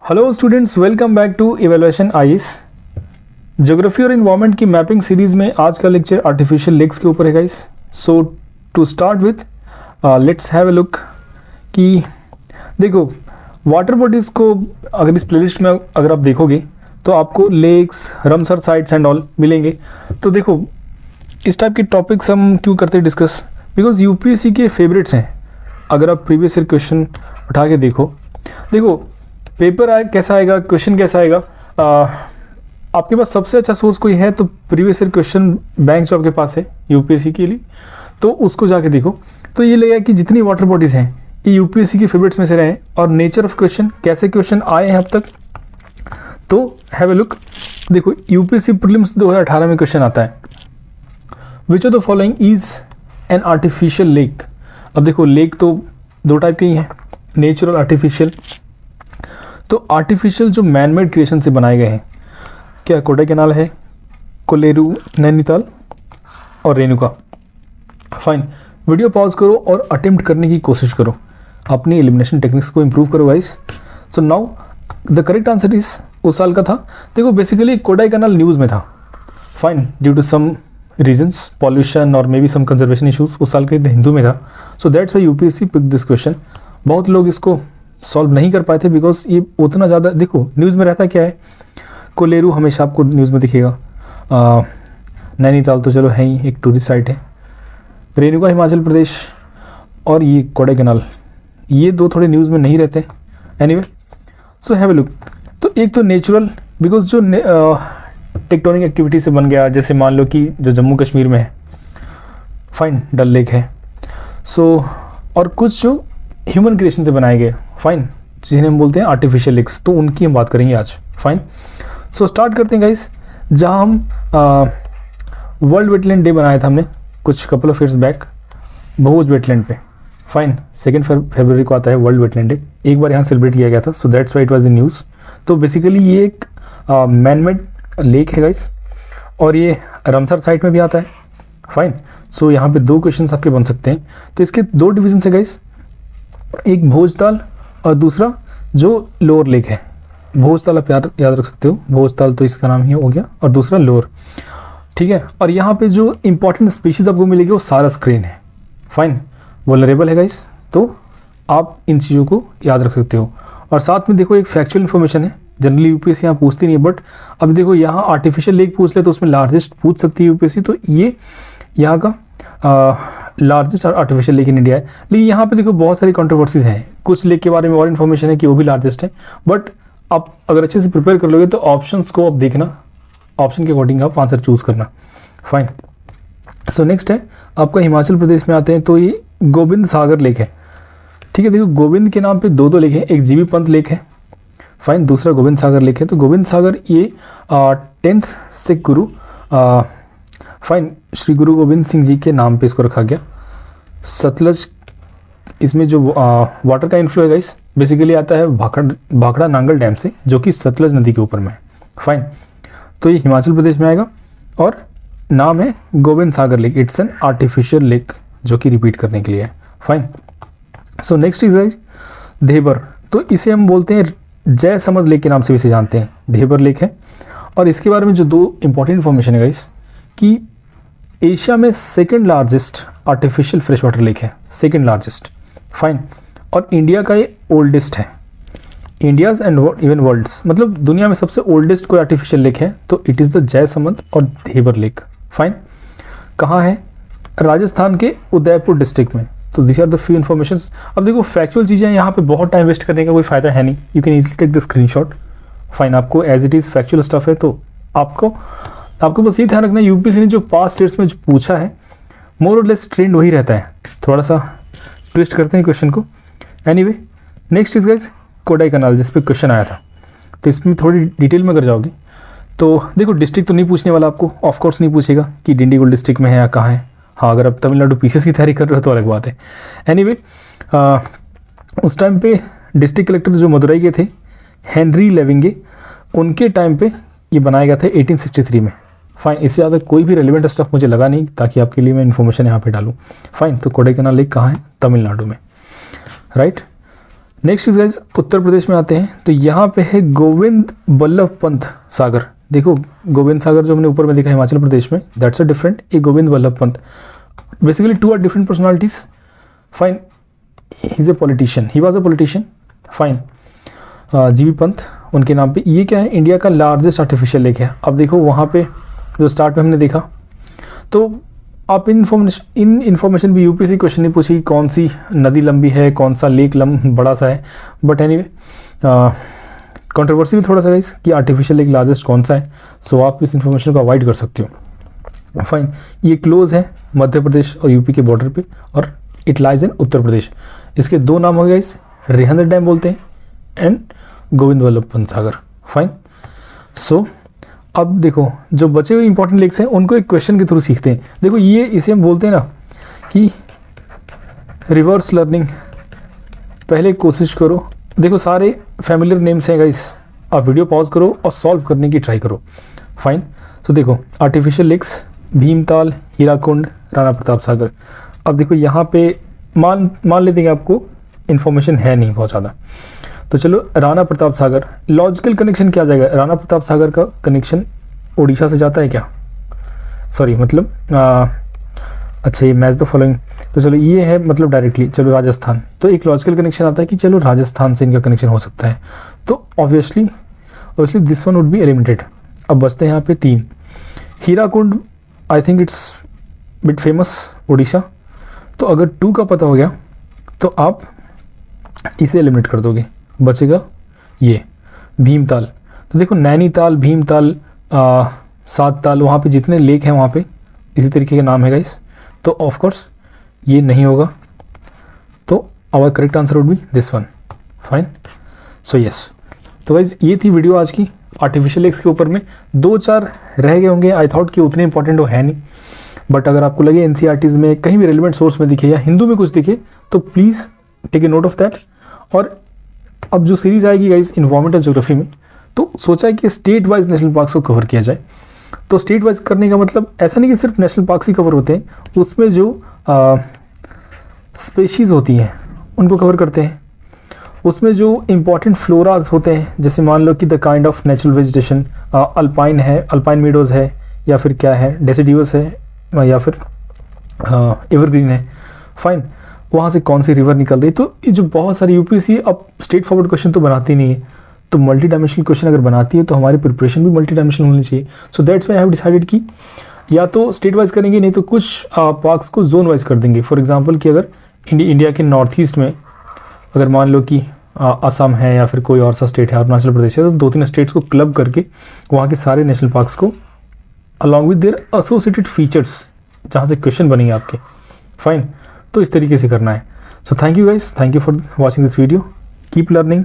Hello students, welcome back to evaluation IAS. Geography और environment की mapping series में आज का लेक्चर आर्टिफिशियल लेक्स के ऊपर है guys. So to start with let's have a look कि देखो वाटर बॉडीज़ को अगर इस प्लेलिस्ट में अगर आप देखोगे तो आपको लेक्स, रमसर साइट्स एंड ऑल मिलेंगे। तो देखो इस टाइप के टॉपिक्स हम क्यों करते हैं डिस्कस, बिकॉज यूपीएससी के फेवरेट्स हैं। अगर आप प्रीवियस ईयर क्वेश्चन उठा के देखो पेपर कैसा आएगा, क्वेश्चन कैसा आएगा। आपके पास सबसे अच्छा सोर्स कोई है तो प्रीवियस ईयर क्वेश्चन बैंक जो आपके पास है यूपीएससी के लिए, तो उसको जाके देखो। तो ये लगेगा कि जितनी वाटर बॉडीज़ हैं ये यूपीएससी के फेवरेट्स में से रहे हैं और नेचर ऑफ क्वेश्चन, कैसे क्वेश्चन आए हैं अब तक। तो हैव ए लुक। देखो यूपीएससी प्रीलिम्स 2018 में क्वेश्चन आता है, which of the following is an artificial lake. अब देखो लेक तो दो टाइप के ही हैं, नेचुरल, आर्टिफिशियल। तो आर्टिफिशियल जो मैनमेड क्रिएशन से बनाए गए हैं, क्या कोडाई कैनाल है, कोलेरू, नैनीताल और रेणुका। फाइन, वीडियो पॉज करो और अटेम्प्ट करने की कोशिश करो, अपनी एलिमिनेशन टेक्निक्स को इम्प्रूव करो guys. So now the correct answer is उस साल का था। देखो बेसिकली कोडाई कैनाल न्यूज़ में था, fine, due to some reasons, pollution और may be some conservation issues, उस साल के हिंदू में था। So that's why UPSC pick this question. बहुत लोग इसको सॉल्व नहीं कर पाए थे बिकॉज ये उतना ज़्यादा, देखो न्यूज़ में रहता क्या है, कोलेरू हमेशा आपको न्यूज़ में दिखेगा, नैनीताल तो चलो है ही, एक टूरिस्ट साइट है, रेणुका हिमाचल प्रदेश और ये कोडाई कैनाल, ये दो थोड़े न्यूज़ में नहीं रहते। Anyway so have a look. तो एक तो नेचुरल, बिकॉज जो टेक्टोनिक एक्टिविटी से बन गया, जैसे मान लो कि जो जम्मू कश्मीर में है, फाइन, डल लेक है। सो और कुछ जो ह्यूमन क्रिएशन से बनाए गए, फाइन, जिन्हें हम बोलते हैं आर्टिफिशियल लेक्स, तो उनकी हम बात करेंगे आज। फाइन, सो स्टार्ट करते हैं गाइस। जहाँ हम वर्ल्ड वेटलैंड डे बनाया था हमने कुछ couple of years back Bhoj wetland पे। फाइन, 2 फरवरी को आता है वर्ल्ड वेटलैंड डे, एक बार यहाँ सेलिब्रेट किया गया था। So that's why it was in news. तो बेसिकली ये एक मैनमेड लेक है गाइस और ये रमसर साइट में भी आता है। फाइन, सो यहाँ पे 2 क्वेश्चन आपके बन सकते हैं। तो इसके 2 डिविजन है गाइस, एक भोजताल और दूसरा जो लोअर लेक है। भोजताल आप याद रख सकते हो, भोजताल तो इसका नाम ही हो गया, और दूसरा लोअर, ठीक है। और यहाँ पे जो इंपॉर्टेंट स्पीशीज़ आपको मिलेगी वो सारस क्रेन है। फाइन, वल्नरेबल है गाइस, तो आप इन चीज़ों को याद रख सकते हो। और साथ में देखो एक फैक्चुअल इन्फॉर्मेशन है, जनरली यूपीएससी यहाँ पूछती नहीं है, बट अब देखो यहाँ आर्टिफिशियल लेक पूछ ले तो उसमें लार्जेस्ट पूछ सकती है यूपीएससी। तो ये यहाँ का largest artificial lake in India है। लेकिन यहाँ पे देखो बहुत सारी कंट्रोवर्सीज हैं, कुछ लेक के बारे में और इन्फॉर्मेशन है कि वो भी लार्जेस्ट है, बट आप अगर अच्छे से प्रिपेयर कर लोगे तो ऑप्शंस को आप देखना, ऑप्शन के अकॉर्डिंग आप आंसर चूज़ करना। फाइन, सो नेक्स्ट है आपका हिमाचल प्रदेश में आते हैं, तो ये गोविंद सागर लेक है, ठीक है। देखो गोविंद के नाम पे 2 लेक हैं, एक जीबी पंत लेक है, फाइन, दूसरा गोविंद सागर लेक है। तो गोविंद सागर ये 10th सिख गुरु, फाइन, श्री गुरु गोविंद सिंह जी के नाम पे इसको रखा गया। सतलज, इसमें जो वाटर का इन्फ्लो है गाइस बेसिकली आता है भाखड़ा नांगल डैम से, जो कि सतलज नदी के ऊपर में है। फाइन, तो ये हिमाचल प्रदेश में आएगा और नाम है Govind Sagar lake. It's an artificial lake, जो कि रिपीट करने के लिए है। Fine, so next is guys Dhebar. तो इसे हम बोलते हैं जय समद लेक के नाम से इसे जानते हैं, धेबर लेक है। और इसके बारे में जो 2 इंपॉर्टेंट इन्फॉर्मेशन है गाइस कि एशिया में 2nd largest artificial fresh water lake है, 2nd लार्जेस्ट। फाइन, और इंडिया का ये ओल्डेस्ट है, इंडियाज़ एंड इवन वर्ल्ड्स, मतलब दुनिया में सबसे ओल्डेस्ट कोई आर्टिफिशियल लेक है तो इट इज़ द जयसमंद और धेबर लेक। फाइन, कहाँ है, राजस्थान के उदयपुर डिस्ट्रिक्ट में। तो this are the few informations. अब देखो फैक्चुअल चीज़ें यहाँ पे बहुत टाइम वेस्ट करने का कोई फ़ायदा है नहीं, you can easily take the screenshot. Fine, आपको as it is factual stuff है, तो आपको बस ये ध्यान रखना है यूपीएससी ने जो पास्ट ईयर्स में जो पूछा है मोर और लेस ट्रेंड वही रहता है। थोड़ा सा ट्विस्ट करते हैं क्वेश्चन को। Anyway next is guys Kodai canal, जिस पे क्वेश्चन आया था। तो इसमें थोड़ी डिटेल में अगर जाओगे तो देखो डिस्ट्रिक्ट तो नहीं पूछने वाला आपको, ऑफ कोर्स नहीं पूछेगा कि डिंडीगुल डिस्ट्रिक्ट में है या कहाँ है। हाँ, अगर आप तमिलनाडु पीसीएस की तैयारी कर रहे हो तो अलग बात है। एनीवे उस टाइम पे डिस्ट्रिक्ट कलेक्टर जो मदुरई के थे हेनरी लेविंगे, उनके टाइम पे ये बनाया गया था 1863 में। फाइन, इससे ज़्यादा कोई भी रेलिवेंट स्टफ मुझे लगा नहीं ताकि आपके लिए मैं इन्फॉर्मेशन यहाँ पे डालूँ। फाइन, तो कोडाई कैनाल लेक कहाँ है, तमिलनाडु में, right. Next is guys Uttar Pradesh में आते हैं, तो यहाँ पे है गोविंद बल्लभ पंत सागर। देखो गोविंद सागर जो हमने ऊपर में देखा हिमाचल प्रदेश में, that's a different, a Govind Ballabh Pant. Basically two are different personalities, fine. He is a politician, he was a politician, fine. GB Pant उनके नाम पे। ये क्या है, इंडिया का लार्जेस्ट आर्टिफिशियल लेक है। अब देखो वहाँ पे जो स्टार्ट में हमने देखा, तो आप इन इन्फॉर्मेशन भी यूपीएससी क्वेश्चन नहीं पूछी कौन सी नदी लंबी है, कौन सा लेक बड़ा सा है, बट एनीवे कंट्रोवर्सी भी थोड़ा सा गाइस कि आर्टिफिशियल लेक लार्जेस्ट कौन सा है, सो आप इस इन्फॉर्मेशन को अवॉइड कर सकते हो, फाइन। ये क्लोज है मध्य प्रदेश और यूपी के बॉर्डर पे, और it lies in Uttar Pradesh. इसके दो नाम हो गए गाइस, रिहंद डैम बोलते हैं and Govind Ballabh Pant Sagar, fine. So अब देखो जो बचे हुए इंपॉर्टेंट लेक्स हैं उनको एक क्वेश्चन के थ्रू सीखते हैं। देखो ये इसे हम बोलते हैं ना कि रिवर्स लर्निंग। पहले कोशिश करो, देखो सारे फैमिलियर नेम्स हैं गाइस, आप वीडियो पॉज करो और सॉल्व करने की ट्राई करो, फाइन। तो देखो आर्टिफिशियल लेक्स भीमताल, हीराकुंड, राणा प्रताप सागर। अब देखो यहाँ पे मान लेते हैं आपको इन्फॉर्मेशन है नहीं बहुत ज़्यादा, तो चलो राणा प्रताप सागर, लॉजिकल कनेक्शन क्या जाएगा, राणा प्रताप सागर का कनेक्शन उड़ीसा से जाता है क्या, सॉरी मतलब अच्छा ये मैच द फॉलोइंग, तो चलो ये है मतलब डायरेक्टली, चलो राजस्थान, तो एक लॉजिकल कनेक्शन आता है कि चलो राजस्थान से इनका कनेक्शन हो सकता है, तो obviously this one would be eliminated. अब बचते हैं यहाँ पे 3। Hirakud I think it's bit famous Orissa, तो अगर 2 का पता हो गया तो आप इसे एलिमिनेट कर दोगे, बचेगा ये भीमताल। तो देखो नैनीताल, भीमताल, सातताल, वहाँ पे जितने लेक हैं वहाँ पे इसी तरीके के नाम है गाइस, तो ऑफ कोर्स ये नहीं होगा, तो our correct answer would be this one, fine. So yes, तो गाइस ये थी वीडियो आज की आर्टिफिशियल लेक्स के ऊपर में। 2-4 रह गए होंगे, आई थॉट कि उतने इंपॉर्टेंट वो है नहीं, बट अगर आपको लगे एनसीईआरटीज़ में कहीं भी रेलिवेंट सोर्स में दिखे या हिंदू में कुछ दिखे तो please take a note of that. और अब जो सीरीज़ आएगी गाइस इन्वायरमेंटल ज्योग्राफी में, तो सोचा है कि स्टेट वाइज नेशनल पार्क्स को कवर किया जाए। तो स्टेट वाइज करने का मतलब ऐसा नहीं कि सिर्फ नेशनल पार्क्स ही कवर होते हैं, उसमें जो स्पेशीज़ होती हैं उनको कवर करते हैं, उसमें जो इम्पॉर्टेंट फ्लोराज होते हैं, जैसे मान लो कि the kind of natural vegetation, alpine है, अल्पाइन मीडोज़ है, या फिर क्या है डेसिडिवस है, या फिर एवरग्रीन है, फाइन। वहाँ से कौन सी रिवर निकल रही, तो ये जो बहुत सारी यूपीएससी अब स्ट्रेट फॉरवर्ड क्वेश्चन तो बनाती नहीं है, तो मल्टी डायमेंशनल क्वेश्चन अगर बनाती है तो हमारी प्रिपरेशन भी मल्टी डायमेंशनल होनी चाहिए। सो that's Y I have decided कि या तो स्टेट वाइज करेंगे, नहीं तो कुछ पार्क्स को जोन वाइज कर देंगे। फॉर एग्जांपल कि अगर इंडिया के नॉर्थ ईस्ट में अगर मान लो कि असम है या फिर कोई और सा स्टेट है, अरुणाचल प्रदेश है, तो 2-3 स्टेट्स को क्लब करके वहाँ के सारे नेशनल पार्क्स को along with their associated features जहाँ से क्वेश्चन बनेंगे आपके, फाइन। तो इस तरीके से करना है। So thank you guys, thank you for watching this video, keep learning.